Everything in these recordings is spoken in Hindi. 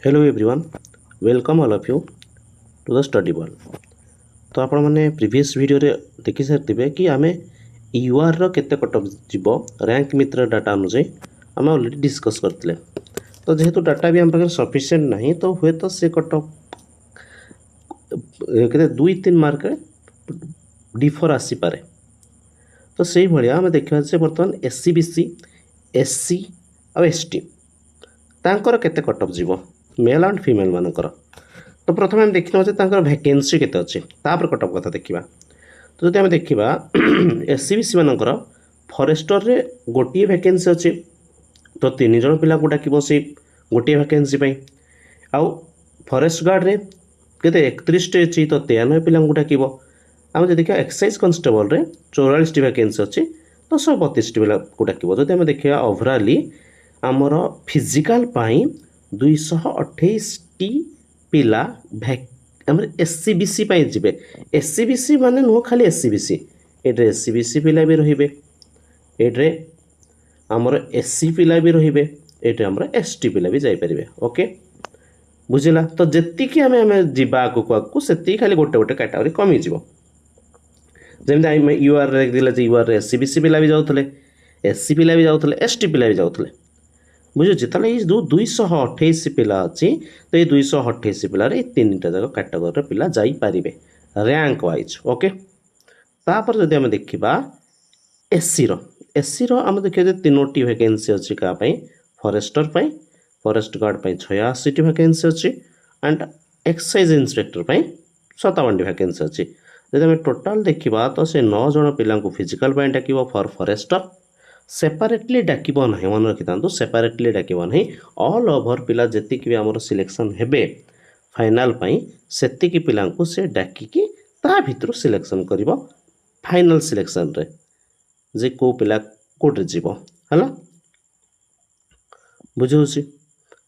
Hello everyone, welcome all of you to the study world. तो आपण मैंने प्रीवियस वीडियो रे देखि सारे कि आम यूआर केते कटअप जीव रैंक मित्र डाटा अनुसार आम ऑलरेडी डिस्कस करते। तो जेहेतु डाटा भी आम पाखे सफिशिएंट नहीं तो हुए तो से कटअप के 2-3 मार्क डिफर आसीपे। तो से भाया आम देखा बर्तमान एससी बीसी एससी और एसटी तांकर केते कटअप जीव मेल एंड फीमेल मानकर। तो प्रथम आम देखा वैकेंसी केते अच्छे तापर कटअप कथा देखा। तो जब आम देखा एससी बीसी मानकर फरेस्टर रे गोटे वैकेंसी अच्छे तो 3 जन पिला डाक से गोटे वैकेंसी आउ फरेस्ट गार्ड रे केते 31 अच्छी तो 93 पिला डाक। आम जो देखा एक्साइज कन्स्टेबल रे 44 वैकेंसी अच्छी तो 132 पिला डाक। जब आम देखा ओवराली आमर फिजिकाल 228 पिला एससी बीसी जी। एससी बीसी माने नुह खाली एससी बीसी ये एससी बीसी पिला भी रे ये आमर एससी पिला भी रे ये आमर एसटी पिला भी जापरेंगे। ओके बुझला। तो जी आम जावा आगू से खाली गोटे गोटे कैटेगरी कमिज जमी यूआर यूआर एससी बीसी पिला भी जाते एससी पिला भी जाते एसटी पिला भी जाते बुझे। जो ये 228 पिला अच्छी तो ये 228 पिलार 3टा जाक कैटेगरी पिला जापरेंगे रैंक वाइज। ओके तापर जदि आम देखा एससी आम देखिए 3टी वैकेंसी अच्छी क्या फरेस्टर फरेस्ट गार्ड 86 वैकेंसी अच्छी एंड एक्साइज इन्स्पेक्टर 57 वैकेंसी अच्छी। जब आम टोटाल देखा तो से 9 जन पिला फिजिकाल डाक फॉर फरेस्टर सेपरेटली डाक ना मन रखी था सेपरेटली डाक ना ऑल ओवर पिला जी भी आम सिलेक्शन हेबे फाइनाल से पिला से डाकिकी ता भितर सिलेक्शन कर फाइनाल सिलेक्शन रे जे को पिला कोटे जीव है बुझे।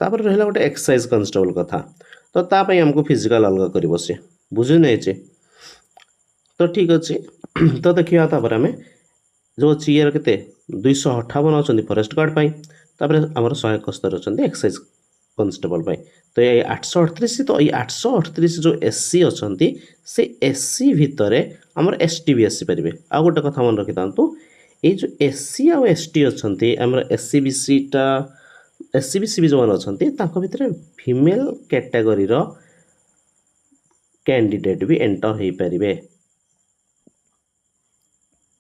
तापर रहा गोटे एक्साइज कन्स्टेबल कथा तो तापाई आमको फिजिकाल अलग कर सी बुझे नहीं। तो ठीक अच्छे तो देखिए तापर आम जो अच्छी यार के 258 अच्छा फरेस्ट गार्ड तापर आमर 171 अच्छा एक्साइज कन्स्टेबल तो ये 838 तो ये 838 जो एससी अच्छा से एससी भितर आमर एसटी भी आसीपारे। आ गोटे कथा मन रखी था ये जो एससी आ एसटी अच्छा आमर एससी बीसी भी जो मैंने अच्छा भितर फीमेल कैटेगरी कैंडिडेट भी एंटर हो पारे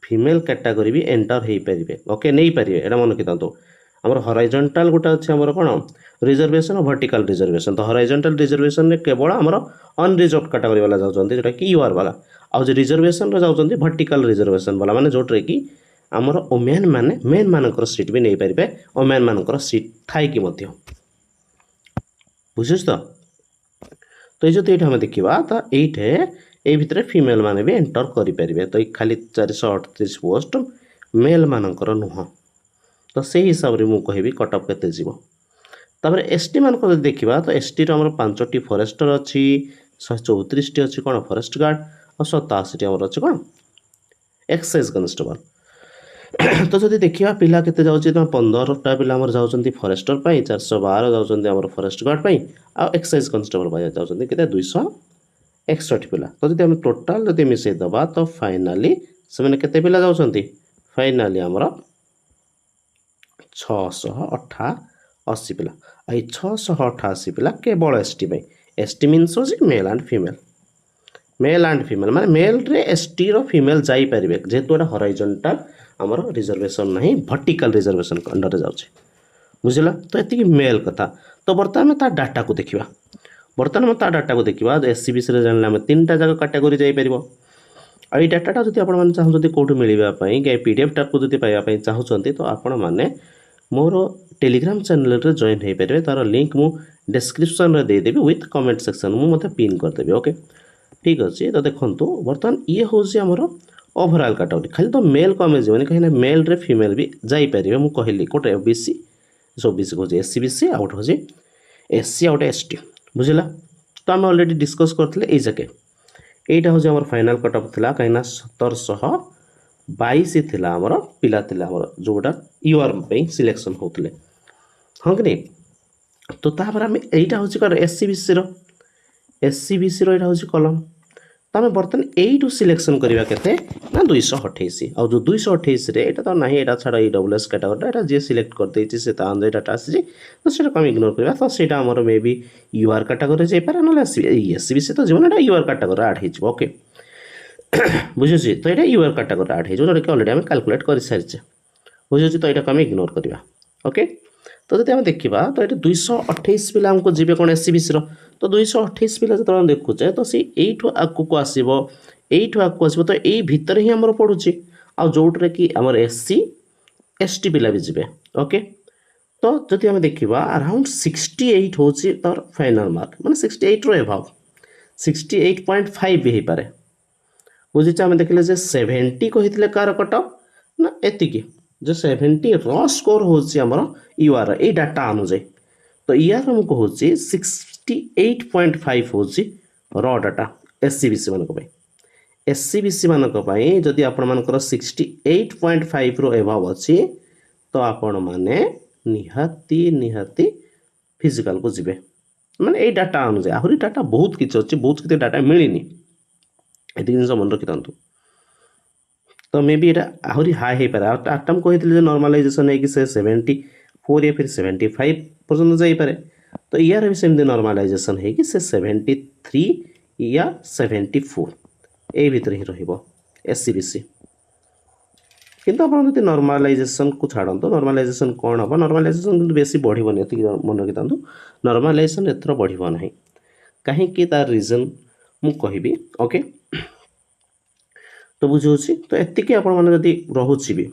फीमेल कैटेगरी भी एंटर हो पारे। ओके नहीं पारे एटा मन रखी था आमर हॉरिजॉन्टल गोटे अच्छे आमर कौन रिजर्वेशन और वर्टिकल रिजर्वेशन। तो हॉरिजॉन्टल रिजर्वेशन में केवल आमर अनरिजर्व कैटेगरी वाला जाऊँच जोटा कि यूआर वाला आउ जो रिजर्वेशन जाऊँच वर्टिकल रिजर्वेशन वाला माने जोटे कि आमर ओमेन माने मेन मानकर सीट भी नहीं पारे ओमेन मानकर सीट थाई कि बुझुस। तो ये जो आम देखा तो ये भितर फीमेल माने भी एंटर करेंगे तो ये खाली 438 पोस्ट मेल मानकर नुह। तो से हिसाब से मुझे कहि कटअप केते जीव। तापर एसटी मान को देखा तो एसटी आमर 5टी फरेस्टर अच्छी 134 अच्छी कौन फरेस्ट गार्ड और 87 आमर अच्छे कौन एक्साइज कन्स्टेबल। तो जब देखा पिला केते जाउची तो 15टा पिला आमर जाउचंती फरेस्टर 412 जाउचंती आमर फरेस्ट गार्ड आ एक्साइज कन्स्टेबल जाउचंती केते 261 पिला। तो जब आम टोटाल जब मिसई दबा तो फाइनाली से केते पिला जाउचंती फाइनाली आमर 688 पिला। आई 688 पिला केवल एसटी मीन्स हो मेल एंड फीमेल माने मेल रे एसटी रो फीमेल जाई परिबे जेतु एटा हॉरिजॉन्टल आमर रिजर्वेशन नहीं वर्टिकल रिजर्वेशन अंडर जाउछ बुझला। तो एति मेल कथा। तो बर्तमान ता डाटा को देखिबा बर्तमान ता डाटा को देखिबा एससी बीसी रे जानले हम 3टा जाक कैटेगरी जाई परिबो। आ डाटा जब आप चाहते कौटू मिलवाई कि पीडीएफ टाक को जब पाइबा चाहते तो आपण मैंने मोर टेलीग्राम चैनल रे जॉइन हो पारे तार लिंक मु डिस्क्रिप्शन रे दे देबी विथ कमेंट सेक्शन मु पिन करदेवी। ओके ठीक अच्छे। तो देखो बर्तमान ये हूँ आमर ओवरऑल कैटेगरी खाली तो मेल को आम जीवन कहीं मेल रे फीमेल भी जापरेंगे मुझे कहली गोटे ओबीसी ओबीसी कहे एससी बीसी आउट हूँ एससी आउट एसटी बुझला। तो आम ऑलरेडी डिस्कस करते ये जाके यहीटा हूँ आम फाइनाल कटअप थी कहीं 1722 थिला आमर पिला थिला आमर जोटा यूआर सिलेक्शन होते हाँ कि नहीं। तो तापर आम यहाँ हूँ कौन एससीबीसी एससीबीसी यहाँ हूँ कलम तो आम बर्तमान यू सिलेक्शन करवा के ना 228 आउ जो 228 यहाँ तो ना यहाँ छाड़ EWS कैटेगोरी जी सिलेक्ट करदे से डाटा आसी तो सीटा कम इग्नोर करवा तो सीटा आमर मे बी यूआर कैटेगोरी जापे ना एससीबीसी तो जीवन यहाँ यूआर कैटेगोरी आड हो ओके बुझे तो यहाँ यूआर कैटेगोरी आड हो जोटा कि अलरेडी आम कैलकुलेट कर सारी बुझे तो यहाँ आम इग्नोर करवा ओके तो जब आम देखा तो ये 228 पिला आमको जी कौन एससीबीसी तो 228 पिला जो देखुचे तो सी यू आगू आसो यू आगू आसो तो यही भितर ही आमर पड़ुची आउ जोटे कि आमर एससी एसटी पिला भी जी ओके तो जदि आम देखा अराउंड 68 हूँ तार फाइनाल मार्क मैंने 68 रो एभाव 68.5 भी हो पारे बुझे आम देखले 70 कही कार कटअप ना एतिकी जो 70 रो स्कोर होमर यूआर ये डाटा अनुजाई तो यार आमको हूँ 68.5 हूँ रो डाटा एससीबीसी मानक एससीबीसी मानक जदि आपर 68.5 रो एभाव अच्छी तो आपण मैंने निहाती निहाती फिजिकल को जीवे माने ये डाटा अनुजाई आहरी डाटा बहुत किसी अच्छी बहुत किसी डाटा मिलनी ये जिन मन रखी था तो मे बी यहाँ आहरी हाई हो पारे आटम कही नॉर्मलाइजेशन है कि से 74 या फिर 75 पर्यंत जापे तो यार भी सेमती नॉर्मलाइजेशन है कि से 73 या 74 ए भितर ही रहिबो एससीबीसी किंतु आप नॉर्मलाइजेशन को छाड़ो नॉर्मलाइजेशन कौन हम नॉर्मलाइजेशन किंतु बेसी बढ़िबनी एति मन रखी था नॉर्मलाइजेशन एथर बढ़िबो नहीं कहीं तार रीजन मु कहबी ओके तो बुझे तो एतिकी आपड़ी रोचे भी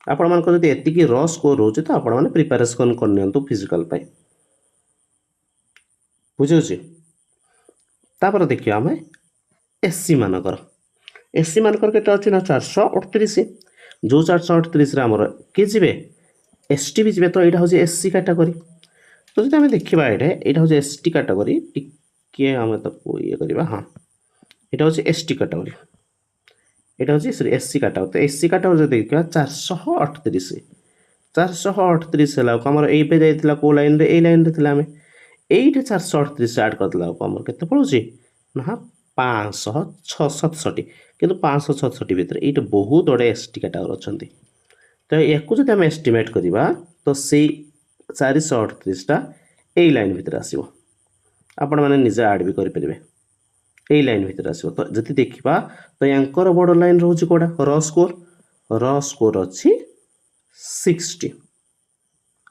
आपड़ी एतिकी र स्कोर रोचे तो आपने प्रिपेरेसन कर फिजिकल बुझे तापर देखिए आम एससी मानकर एससी मानकर के अच्छी ना 438 जो 438 आमर किए जी एसटी भी जी तो यहाँ हूँ एससी कैटेगरी तो जब आम देखा यहाँ हूँ एसटी कैटेगरी टी आम तो ये करवा हाँ यहाँ हूँ एसटी कैटेगरी यहाँ हूँ एससी कैटेगरी तो एससी कैटेगरी जो देखा 438 438 है आमर ये जाइला कौ लाइन रे लाइन रे आम ये 438 आड करदेला आम के पड़ोसी ना 567 किंतु 567 भितर ये बहुत बड़े एसटी कैटेगरी अच्छा तो या जब आम एस्टिमेट करवा तो से 438टा यही लाइन भितर आसो आपण मैंने निजे आड भी करेंगे यही लाइन भितर आसो तो जब देखा तो यांकर बड़ लाइन रोचे कौटा र स्कोर अच्छी 60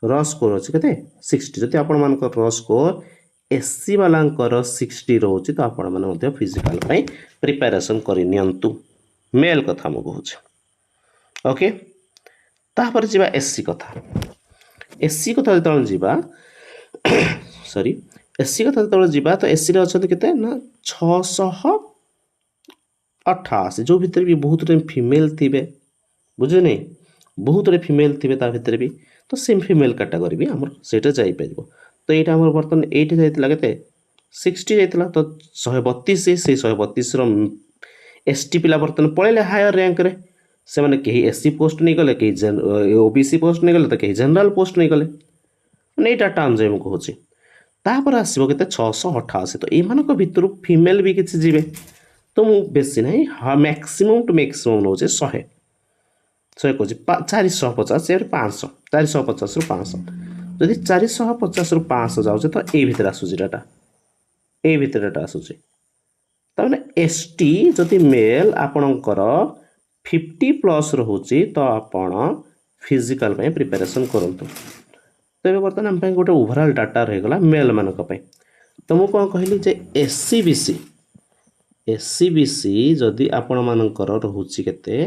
र स्कोर अच्छी के 60 जब आपण मान र स्कोर एससी वालांकर 60 रोचे तो आपण मैंने फिजिकल प्रिपेरेसन करनियंतु मेल कथा मु कहूँ ओके तापर जीवा एससी कथा जो जीवा सॉरी एससी कथा जो जीवा तो एससी अच्छा के ना 688 जो भितर भी बहुत फीमेल थे बुझे नहीं बहुत फीमेल थे भितर भी तो सेम फीमेल कैटेगरी भी आमर से जापर तो यहाँ आम बर्तमान ये जाइला के 60 जाइला तो 132 से 132 एसटी पिला बर्तमान पलैले हायर रैंक रे से मैंने कहीं एससी पोस्ट नहीं गले कहीं ओबीसी पोस्ट नहीं गले तो कहीं जनरल पोस्ट नहीं गले मैंने ये डाटा अनुजाई मुझे कहूँ तापर आसो के 688 तो यहाँ भितर फीमेल भी किसी जीवे तो मु बेसी नहीं हाँ मैक्सिमम टू मैक्सिमम नौ 100 कहूँ 450 या 500 450 रु 500 जदि 450 रु 500 जाऊे तो ये भितर आसूँ डाटा ये भितर डाटा आसूँ तमें एसटी जदि मेल आपणकर 50+ रोचे तो आपण फिजिकल प्रिपेरेसन करूँ तो ये बर्तमान आम गोटे ओभरऑल डाटा रहीगला मेल मानक तो मुझे कौन कहली जे एससीबीसी जदि आपण मानकर रोचे केते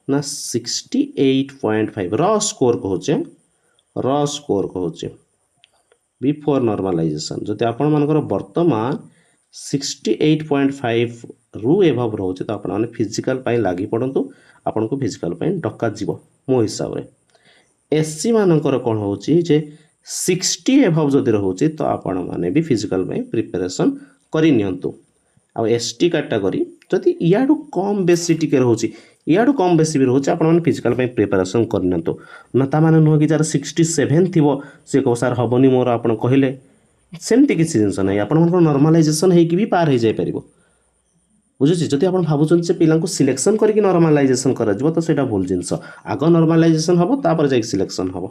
ना 68.5 र स्कोर कहूचे बिफोर नॉर्मलाइजेशन जदि आपण मानकर वर्तमान 68.5 रु एभव रोचे तो आपण फिजिकल लगी पड़तु आपन को फिजिकल डका जीव मो हिसाब से एससी मानकर कौन हो 60 एभव जदि रोचे तो आपण मैंने भी फिजिकल प्रिपेरेसन करनियंतु आ एसटी कैटेगरी जदि याडू कम बेसी टिके रोचे याडू कम बेसी भी रोचे आपने फिजिकल प्रिपेरेसन करनी ना ता माने नुह कि जार 67 थी सी कौ सार हेनी मोर आप कहले सेमती किसी जिनस ना आप नर्मालाइजेसन भी पार हो जापर बुझुची जदि आप भावुं से पिला सिलेक्शन करके नर्मालाइजेसन कर तो ସେଇଟା भूल जिनस आग नर्मालाइजेसन हम तापर जाए सिलेक्शन हम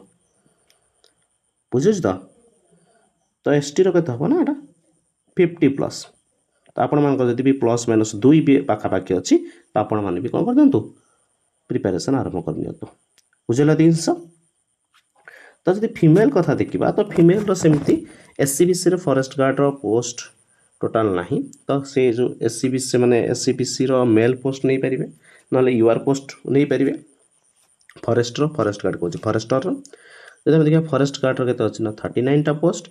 बुझुच तो एसटी रो केते हम ना एटा 50+ तो आपण मानकर जदि भी प्लस माइनस 2 भी पाखापाखि अच्छी तो आपण मैंने भी कौन कर दिंतु प्रिपेरेसन आरंभ कर दिंतु बुझेगा जिनस तो जब फीमेल कथा देखा तो फीमेल सेमती एससीबीसी रे फॉरेस्ट गार्ड रो पोस्ट टोटाल नहीं तो से जो एससीबीसी माने एससीबीसी रो मेल पोस्ट नहीं पारे ना यूआर पोस्ट नहीं पारे फॉरेस्ट गार्ड कौन फॉरेस्टर जब देखिए फॉरेस्ट गार्ड के अच्छी ना 39 टा पोस्ट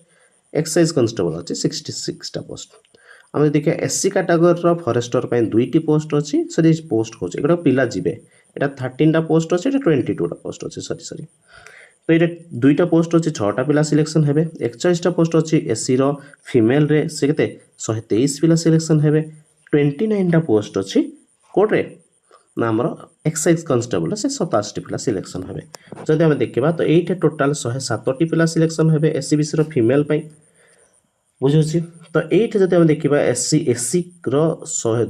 एक्साइज कॉन्स्टेबल अच्छी 66 टा पोस्ट आम देखिए एससी कैटेगोरी फॉरेस्टर पे 2टी पोस्ट अच्छी सरी पोस्ट कौन एगुड़ा पिला जीवे यहाँ 13 टा पोस्ट अच्छे 22 टा पोस्ट अच्छे सरी तो ये 2टा पोस्ट अच्छी 6टा पिला सिलेक्शन हेबे 41टा पोस्ट अच्छी एससी रो फीमेल रे से केते 123 पिला सिलेक्शन हेबे 29टा पोस्ट अच्छी कोड्रे ना आमर एक्साइज कॉन्स्टेबल से 27 पिला सिलेक्शन हेबे जदि आम देखा तो ये टोटाल 107टी पिला सिलेक्शन हेबे एससीबीसी रो फीमेल पाई बुझुची तो ये जब आम देखा एससी रो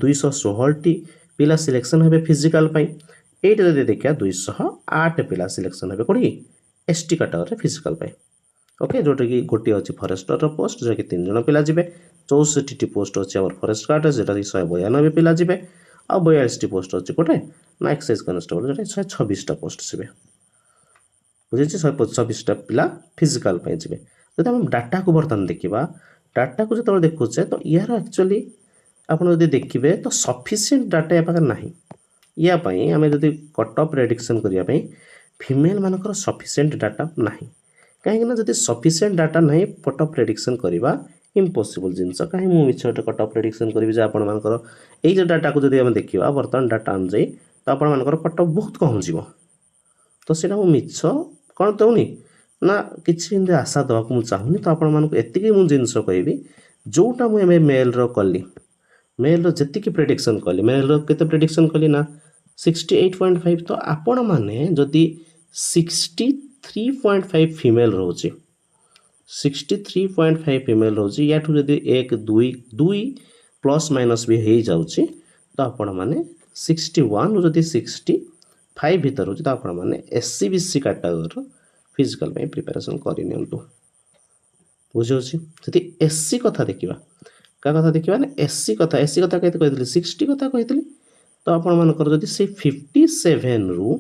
216टी पिला सिलेक्शन हेबे फिजिकल ये जब देखा 208 पिला सिलेक्शन हेबे कोड़ी एसटी कैटेगरी फिजिकल ओके जोटा कि गोटे अच्छी फॉरेस्टर पोस्ट जो कि 3 जन पिला जीवे 64टी पोस्ट अच्छी आम फॉरेस्ट गार्ड जोटा कि 192 पिला जीवे आ 42टी पोस्ट अच्छी गोटे ना एक्साइज कॉन्स्टेबल जो 126टा पोस्ट जीवे बुझे 126टा पिला फिजिकल जीवे जब आम डाटा को बर्तमान देखा डाटा को जो देखुचे तो यार एक्चुअली आपड़ देखिए तो सफिसीयंट डाटा या पाखे ना यापाई आम जब कट अफ प्रेडिक्शन करने फीमेल मानकर सफिसीयंट डाटा ना कहीं जब सफिसीयंट डाटा ना कट अफ प्रेडिक्शन करवा इम्पॉसिबल जिनस कहीं मुझे मिछ कट अफ प्रेडिक्शन करी आपण मानकर ये डाटा को जब आम देखा बर्तमान डाटा अनुजाई तो आपण मानकर कट अफ बहुत कम जीव तो सीटा मुझे मिछ कौन दौनी ना किसी आशा देवाक मुझे चाहूनी तो आपण मानक एतिकी मुझे जिनस कहि जोटा मुझे मेल रो कली मेल रो जेतिकी प्रेडिक्शन कली मेल रो केते प्रेडिक्शन कली ना 68.5 तो आपण माने जदि 63.5 फीमेल रोचे 63.5 फीमेल रोचे या ठू जदि 1 2 2 प्लस माइनस भी हो जाउची तो आपण माने 61 जदि 65 भीतर होची तो आपण माने एससीबीसी कैटेगरी फिजिकल प्रिपेरेसन करनी बुझे जदि एससी कथा देखा क्या कथा देखा ना एससी कथा कहती 60 कथा कही तो आपण मानकर जदि से 57 रु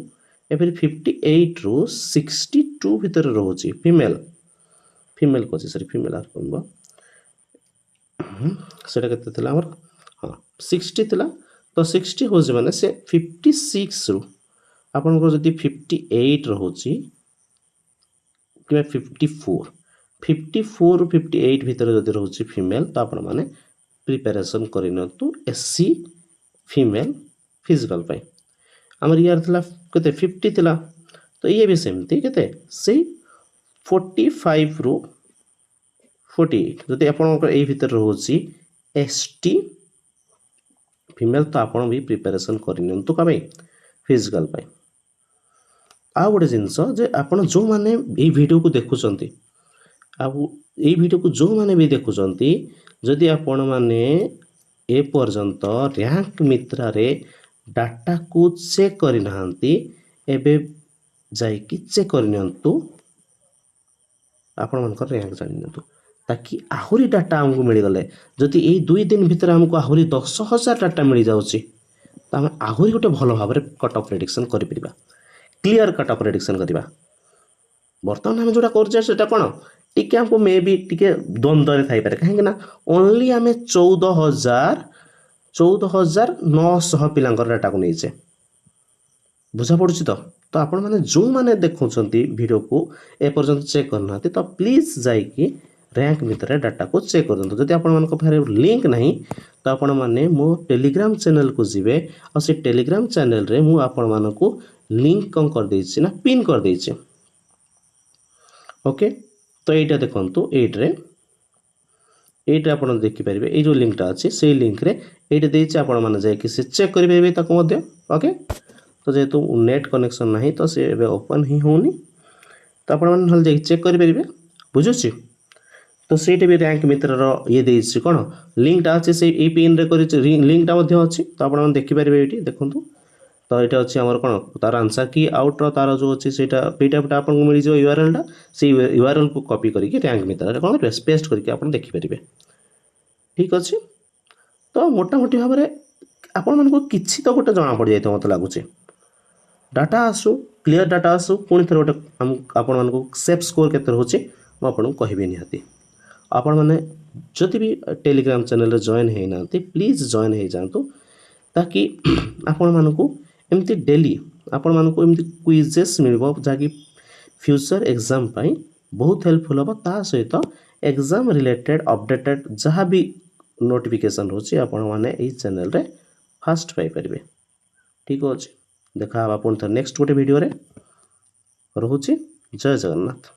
या फिर 58 रु 62 भीतर रोचे फीमेल कौन सॉरी फीमेल आर सेटा केते हाँ 60 थिला तो 60 हो माने से 56 रु आपण को जदि 58 रोची कि 54 रु 58 भीतर जदि रोची फीमेल तो आपण माने प्रिपेरेसन करनियंतु एससी फीमेल फिजिकल आमर यार थिला केते 50 थिला तो ये भी सेमती केते से 45 रु 48 जदि आपण ए भीतर रोची एसटी फीमेल तो आपण भी प्रिपेरेसन करनियंतु का फिजिकल आ गोटे जिनस जे आपण जो माने ये वीडियो को देखुचंती ये वीडियो को जो माने भी देखुचंती जदि आपण माने ए पर्यंत रैंक मित्रा रे डाटा को चेक करि नाहंती एबे जाइकी चेक करनियंतु आपण मानकर रैंक जानियंतु ताकि आहुरी डाटा हमको मिल गले जदि ए 2 दिन भीतर हमको आहुरी 10,000 डाटा मिल जाउची तो हम आहुरी गोटे भलो भाव कट अफ प्रेडिक्शन करि परिबा क्लियर कट अफ प्रेडिक्शन करवा बर्तमान आम जोटा कर कौन टी हमको मे भी टी द्वंद्व थी कहीं ओनली आम 14,900 पिला डाटा को नहींचे बुझा पड़ुची तो आपण मैंने जो मैंने देखुं वीडियो को एपर्यंत चेक करना तो प्लीज जाइए रैंक भितर डाटा को चेक कर दिखाँ जदि आप लिंक ना तो आपण मैंने मो टेलीग्राम चैनल को जीवे और से टेलीग्राम चैनल रे मु आपण मानक लिंक कौन कर देछि ना पिन कर देछि ओके तो এইটা দেখন্তু এইটরে এইটা आपण देखि परिबे এই जो लिंकटा अछि सेही लिंक रे এইটা देछि आपण माने जाय कि से चेक करि परिबे ताको मध्ये ओके तो जेहेतु नेट कनेक्शन ना तो सी ए ओपन ही होनी तो आपने चेक करेंगे बुझुची तो सहीटा भी रैंक मित्रर ये देसी कौन लिंकटा अच्छे से पिन रे लिंकटा अच्छी तो आप देखिपारे ये देखूँ तो ये अच्छी आमर कौन तार आंसर की आउट्र तार जो अच्छी से पीटा आपको मिल जाए यूआरएलटा से यूआरएल को कॉपी करके रैंक मित्र कौन करेंगे पेस्ट करके आप देखिपारे ठीक अच्छे तो मोटामोटी भाव में आपण मानको किछि तो गोटे जना पड़ जाए मत लगुच डाटा आसू क्लीयर डाटा आसू पुणी थे गोटे आपण मानको सेफ स्कोर केते रोचे मु आपन को कहबी निहाती आपण माने जदि भी टेलीग्राम चैनल जॉइन है ना प्लीज जॉइन हो जातु ताकि आपण मानको एमती डेली आपण मानको एमती क्विजेस मिलबो जाकि फ्यूचर एग्जाम पाई बहुत हेल्पफुल हम ता सहित एग्जाम रिलेटेड अपडेटेड जहाँ भी नोटिफिकेशन रोचे आपण माने एई चैनल रे फास्ट पाई परिबे ठीक अछि देखा आप नेक्स्ट गोटे वीडियो रे रोचे जय जगन्नाथ।